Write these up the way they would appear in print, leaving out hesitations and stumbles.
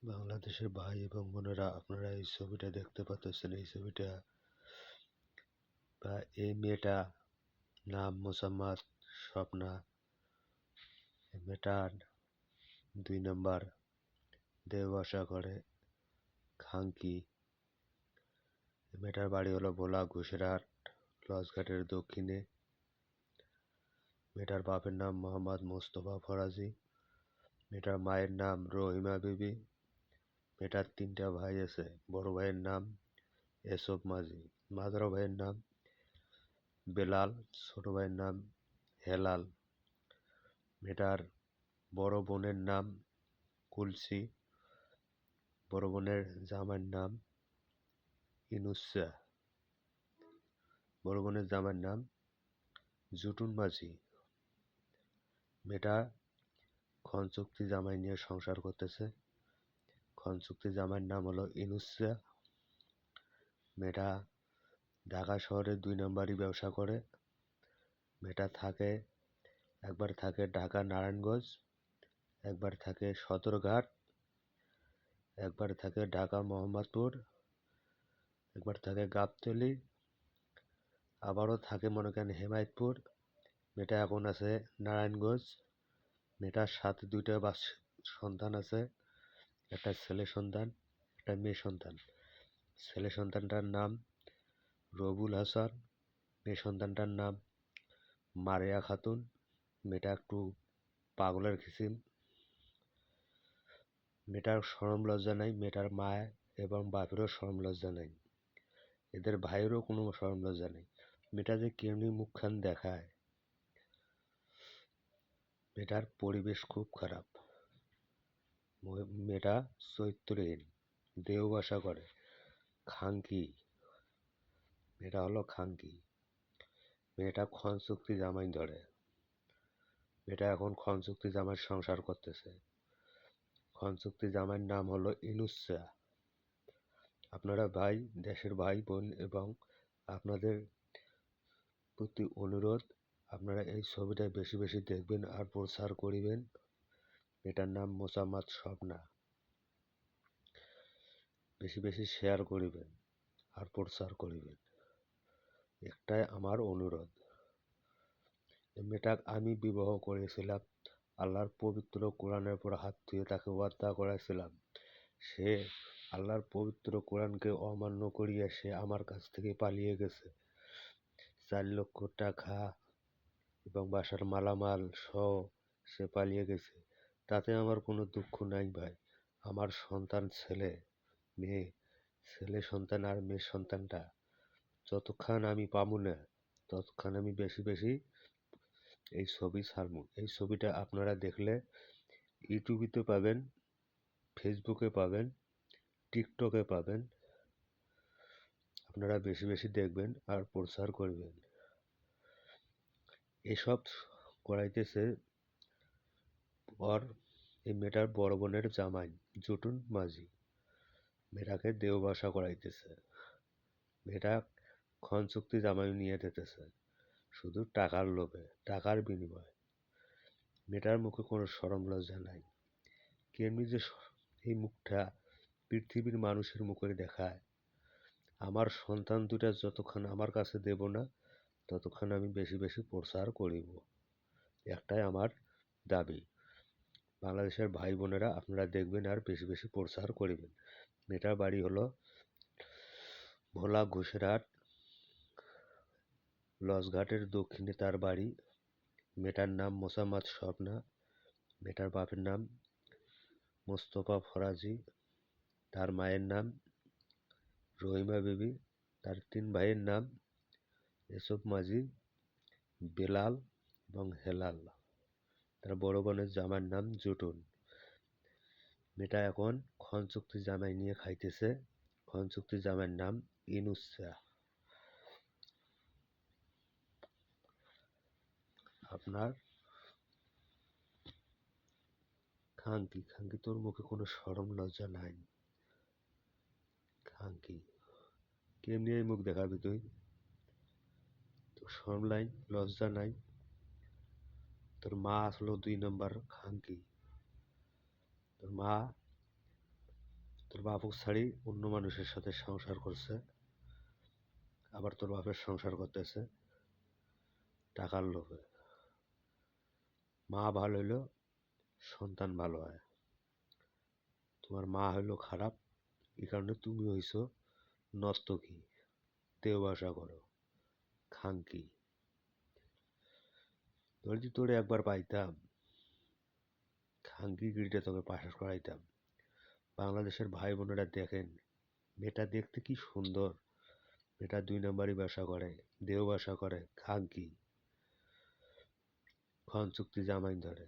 বাংলাদেশের ভাই এবং বোনেরা, আপনারা এই ছবিটা দেখতে পাচ্ছেন। এই ছবিটা বা এই মেয়েটা নাম মোসাম্মদ স্বপ্না। এই মেয়েটার 2 নম্বর দেওবাসা করে খাঙ্কি। এই মেয়েটার বাড়ি হলো ভোলা ঘুষেরহাট লঞ্চঘাটের দক্ষিণে। মেয়েটার বাপের নাম মোহাম্মদ মোস্তফা ফরাজি। মেয়েটার মায়ের নাম রহিমা বিবি। মেয়েটার 3টা ভাই আছে। বড় ভাইয়ের নাম এসব মাঝি, মাঝারো ভাইয়ের নাম বেলাল, ছোট ভাইয়ের নাম হেলাল। মেয়েটার বড় বোনের নাম কুলসি। বড় বোনের জামাইয়ের নাম ইনুসা। বড় বোনের জামাইয়ের নাম জুটুন মাঝি। মেয়েটা ক্ষণচুক্তি জামাই নিয়ে সংসার করতেছে। ক্ষণচুক্তি জামাইয়ের নাম হলো ইনুসা। মেয়েটা ঢাকা শহরে 2 নম্বরই ব্যবসা করে। মেয়েটা একবার থাকে ঢাকা নারায়ণগঞ্জ, একবার থাকে সদরঘাট, একবার থাকে ঢাকা মোহাম্মদপুর, একবার থাকে গাবতলী, আবারও থাকে মনে করেন হেমায়তপুর। মেয়েটা এখন আছে নারায়ণগঞ্জ। মেয়েটার সাথে 2টা সন্তান আছে, একটা ছেলে সন্তান, একটা মেয়ে সন্তান। ছেলে সন্তানটার নাম রবুল হাসান, মেয়ে সন্তানটার নাম মারিয়া খাতুন। মেয়েটা একটু পাগলের কিসিম। মেয়েটার শরম লজ্জা নাই, মেয়েটার মা এবং বাপেরও শরম লজ্জা নাই, এদের ভাইয়েরও কোনো শরম লজ্জা নেই। মেয়েটা যে কেমনি মুখখান দেখায়, মেয়েটার পরিবেশ খুব খারাপ। মেয়েটা চরিত্রহীন, দেহবাসা করে, খাঙ্কি। মেয়েটা হলো খাঙ্কি। মেয়েটা ক্ষণচুক্তি জামাই ধরে। মেয়েটা এখন ক্ষণচুক্তি জামাই সংসার করতেছে। ক্ষণচুক্তি জামাইয়ের নাম হলো ইনুসা। আপনারা ভাই, দেশের ভাই বোন এবং আপনাদের প্রতি অনুরোধ, আপনারা এই ছবিটা বেশি বেশি দেখবেন আর প্রচার করিবেন। এটার নাম মোসাম্মদ স্বপ্না। বেশি বেশি শেয়ার করিবেন আর প্রচার করিবেন, একটাই আমার অনুরোধ। মেয়েটাকে আমি বিবাহ করেছিলাম, আল্লাহর পবিত্র কোরআনের উপর হাত ধুয়ে তাকে ওয়াদা করেছিলাম। সে আল্লাহর পবিত্র কোরআনকে অমান্য করিয়া সে আমার কাছ থেকে পালিয়ে গেছে। 4 লক্ষ টাকা এবং বাসার মালামাল সহ সে পালিয়ে গেছে। তাতে আমার কোনো দুঃখ নাই ভাই। আমার সন্তান ছেলে মেয়ে, ছেলে সন্তান আর মেয়ে সন্তানটা যতক্ষণ আমি পাবো না, ততক্ষণ আমি বেশি বেশি এই ছবি ছাড়বো। এই ছবিটা আপনারা দেখলে ইউটিউবেতে পাবেন, ফেসবুকে পাবেন, টিকটকে পাবেন। আপনারা বেশি বেশি দেখবেন আর প্রচার করবেন। এসব করাইতেছে এই মেয়েটার বড় বোনের জামাই জুটুন মাঝি। মেয়েটাকে দেওবাসা করাইতেছে। মেয়েটা ক্ষণচুক্তি জামাই নিয়ে দিতেছে শুধু টাকার লোভে, টাকার বিনিময়ে। মেয়েটার মুখে কোনো শরম লজ্জা নাই। কেমনি যে এই মুখটা পৃথিবীর মানুষের মুখে দেখায়। আমার সন্তান 2টা যতক্ষণ আমার কাছে দেব না, ততক্ষণ আমি বেশি বেশি প্রচার করিব, একটাই আমার দাবি। বাংলাদেশের ভাই বোনেরা, আপনারা দেখবেন আর বেশি বেশি প্রচার করিবেন। মেয়েটার বাড়ি হলো ভোলা ঘুষেরহাট লঞ্চঘাটের দক্ষিণে তার বাড়ি। মেয়েটার নাম মোসাম্মদ স্বপ্না। মেয়েটার বাপের নাম মোস্তফা ফরাজি। তার মায়ের নাম রহিমা বিবি। তার 3 ভাইয়ের নাম এসব মাঝি, বেলাল এবং হেলাল। তার বড় বোনের জামাইয়ের নাম জুটুন। মেয়েটা এখন ক্ষণচুক্তি জামাই নিয়ে খাইতেছে। ক্ষণচুক্তি জামাইয়ের নাম ইনুসা। আপনার খাঙ্কি, খাঙ্কি তোর মুখে কোনো শরম লজ্জা নাই। খাঙ্কি, কেমনি এই মুখ দেখাবি তুই? তোর শরম নাই, লজ্জা নাই। তোর মা আসলো 2 নম্বর খাঙ্কি। তোর মা তোর বাপক ছাড়ি অন্য মানুষের সাথে সংসার করছে, আবার তোর বাপের সংসার করতেছে টাকার লোভে। মা ভালো হইলো সন্তান ভালো হয়, তোমার মা হইলো খারাপ, এই কারণে তুমি হইছো নর্তকী, দেওবাসা করো, খাঙ্কি। যদি তোরে একবার পাইতাম, খাঙ্কি গিরিটা তোকে পাশ করাইতাম। বাংলাদেশের ভাই বোনেরা দেখেন, মেয়েটা দেখতে কি সুন্দর, মেয়েটা 2 নাম্বারই বাসা করে, দেহ বাসা করে, খাঙ্কি, ক্ষণ চুক্তি জামাই ধরে,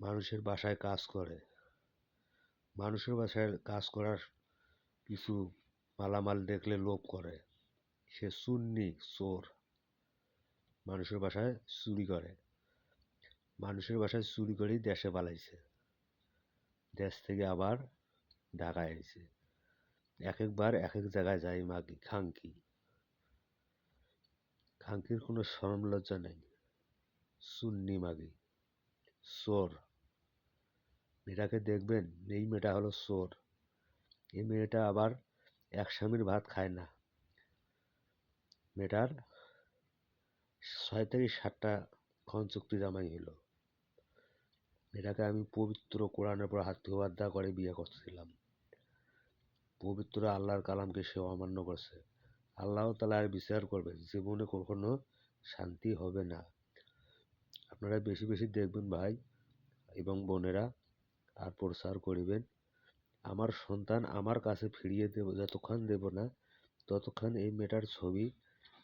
মানুষের বাসায় কাজ করে, মানুষের বাসায় কাজ করার কিছু মালামাল দেখলে লোভ করে, সে চুন্নি চোর, মানুষের বাসায় চুরি করে, মানুষের বাসায় চুরি করেই দেশে পালাইছে, দেশ থেকে আবার ঢাকায় আইছে, এক একবার এক এক জায়গায় যায় মাগি, খাঙ্কি। খাঙ্কির কোনো শরম লজ্জা নেই, সুন্নি মাগি, চোর। মেয়েটাকে দেখবেন, এই মেয়েটা হলো চোর। এই মেয়েটা আবার এক স্বামীর ভাত খায় না, মেয়েটার 6 থেকে 7টা ক্ষণ চুক্তি জামাই হলো। মেয়েটাকে আমি পবিত্র কোরআনের পর হাত ওয়াদা করে বিয়ে করছিলাম। পবিত্র আল্লাহর কালামকে সে অমান্য করছে, আল্লাহ তাআলা আর বিচার করবে, জীবনে কখনো শান্তি হবে না। আপনারা বেশি বেশি দেখবেন ভাই এবং বোনেরা, আর প্রচার করিবেন। আমার সন্তান আমার কাছে ফিরিয়ে দেব, যতক্ষণ দেব না ততক্ষণ এই মেয়েটার ছবি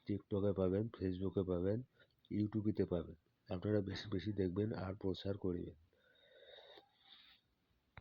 টিকটকে পাবেন, ফেসবুকে পাবেন, ইউটিউবেতে পাবেন। আপনারা বেশি বেশি দেখবেন আর প্রচার করিবেন।